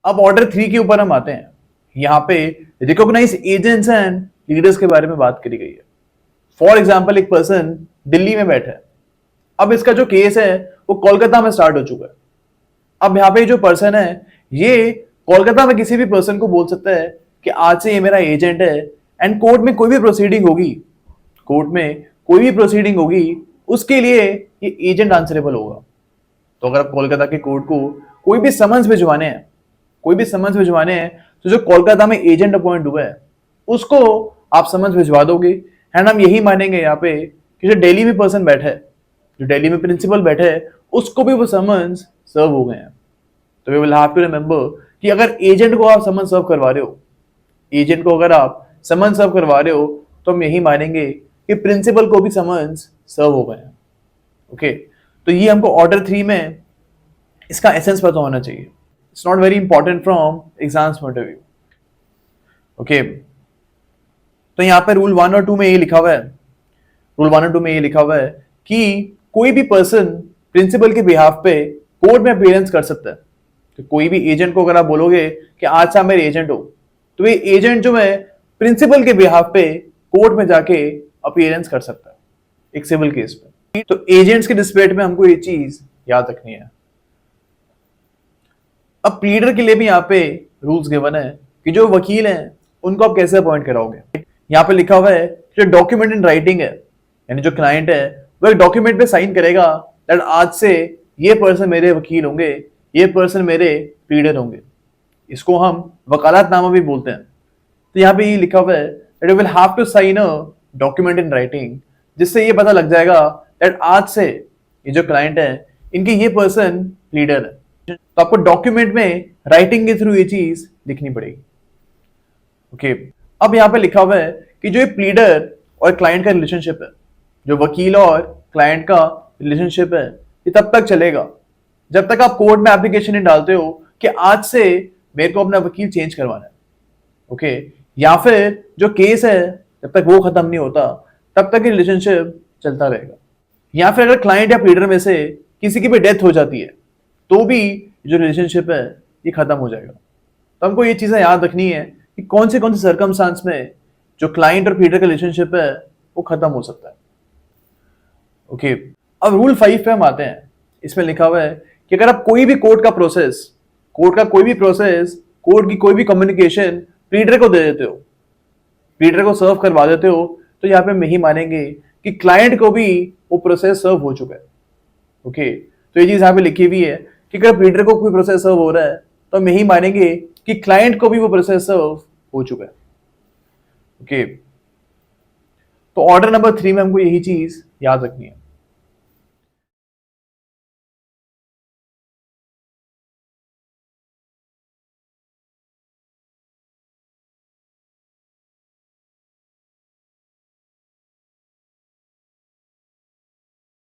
अब ऑर्डर 3 के ऊपर हम आते हैं। यहाँ पे रिकॉग्नाइज एजेंट्स एंड लीडर्स के बारे में बात करी गई है। फॉर एग्जाम्पल, एक पर्सन दिल्ली में बैठा है। अब इसका जो केस है वो कोलकाता में स्टार्ट हो चुका है। अब यहाँ पे जो पर्सन है ये कोलकाता में किसी भी पर्सन को बोल सकता है कि आज से ये मेरा एजेंट है, एंड कोर्ट में कोई भी प्रोसीडिंग होगी, कोर्ट में कोई भी प्रोसीडिंग होगी, उसके लिए ये एजेंट आंसरेबल होगा। तो अगर आप कोलकाता के कोर्ट को कोई भी समन्स भिजवाने हैं, कोई भी समन्स भिजवाने हैं, तो जो कोलकाता में एजेंट अपॉइंट हुआ है उसको आप समन्स भिजवा दोगे। एंड हम यही मानेंगे यहाँ पे कि जो दिल्ली में पर्सन बैठा है, जो दिल्ली में प्रिंसिपल बैठा है, उसको भी वो समन्स सर्व हो गए हैं। तो we will have to remember कि अगर एजेंट को आप समन सर्व करवा रहे हो, एजेंट को अगर आप समन सर्व करवा रहे हो, तो हम यही मानेंगे कि प्रिंसिपल को भी समन्स सर्व हो गए हैं। ओके, तो ये हमको ऑर्डर 3 में इसका एसेंस पता होना चाहिए। It's not very important from exams point of view. Okay, तो यहाँ पे रूल 1 और 2 में ये लिखा हुआ है, रूल 1 और 2 में ये लिखा हुआ है कि कोई भी पर्सन प्रिंसिपल के बिहाफ पे कोर्ट में अपीयरेंस कर सकता है। तो कोई भी एजेंट को अगर आप बोलोगे कि आज से आप मेरे एजेंट हो, तो ये एजेंट जो है प्रिंसिपल के बिहाफ पे कोर्ट में जाके अपीयरेंस कर सकता है एक सिविल केस पे। तो एजेंट्स के रिस्पेक्ट में हमको ये चीज याद रखनी है। अब प्लीडर के लिए भी यहाँ पे रूल्स गिवन है कि जो वकील हैं उनको आप कैसे अपॉइंट कराओगे। यहाँ पे लिखा हुआ है जो डॉक्यूमेंट इन राइटिंग है, यानी जो क्लाइंट है वो एक डॉक्यूमेंट पे साइन करेगा दैट आज से ये पर्सन मेरे वकील होंगे, ये पर्सन मेरे प्लीडर होंगे। इसको हम वकालतनामा भी बोलते हैं। तो यहाँ पे ये लिखा हुआ है that you will have to sign a document in writing, जिससे ये पता लग जाएगा दैट आज से ये जो क्लाइंट है इनके ये पर्सन प्लीडर है। तो आपको डॉक्यूमेंट में राइटिंग के थ्रू ये चीज लिखनी पड़ेगी। ओके, अब यहाँ पे लिखा हुआ है कि जो ये प्लीडर और क्लाइंट का रिलेशनशिप है, जो वकील और क्लाइंट का रिलेशनशिप है, ये तब तक चलेगा जब तक आप कोर्ट में एप्लीकेशन नहीं डालते हो कि आज से मेरे को अपना वकील चेंज करवाना है। ओके, या फिर जो केस है जब तक वो खत्म नहीं होता तब तक ये रिलेशनशिप चलता रहेगा। या फिर अगर क्लाइंट या प्लीडर में से किसी की भी डेथ हो जाती है तो भी जो रिलेशनशिप है ये खत्म हो जाएगा। तो हमको ये चीजें याद रखनी है कि कौन से सर्कमस्टांस में जो क्लाइंट और प्लीडर का रिलेशनशिप है वो खत्म हो सकता है। ओके, अब रूल 5 पे हम आते हैं। इसमें लिखा हुआ है कि अगर आप कोई भी कोर्ट का प्रोसेस, कोर्ट की कोई भी कम्युनिकेशन प्लीडर को दे देते हो, प्लीडर को सर्व करवा देते हो, तो यहाँ पे हम यही मानेंगे कि क्लाइंट को भी वो प्रोसेस सर्व हो चुका है। ओके, तो ये चीज यहाँ पे लिखी हुई है कि अगर प्लीडर को कोई प्रोसेस सर्व हो रहा है तो हम यही मानेंगे कि क्लाइंट को भी वो प्रोसेस सर्व हो चुका है। ओके, तो ऑर्डर नंबर 3 में हमको यही चीज याद रखनी है।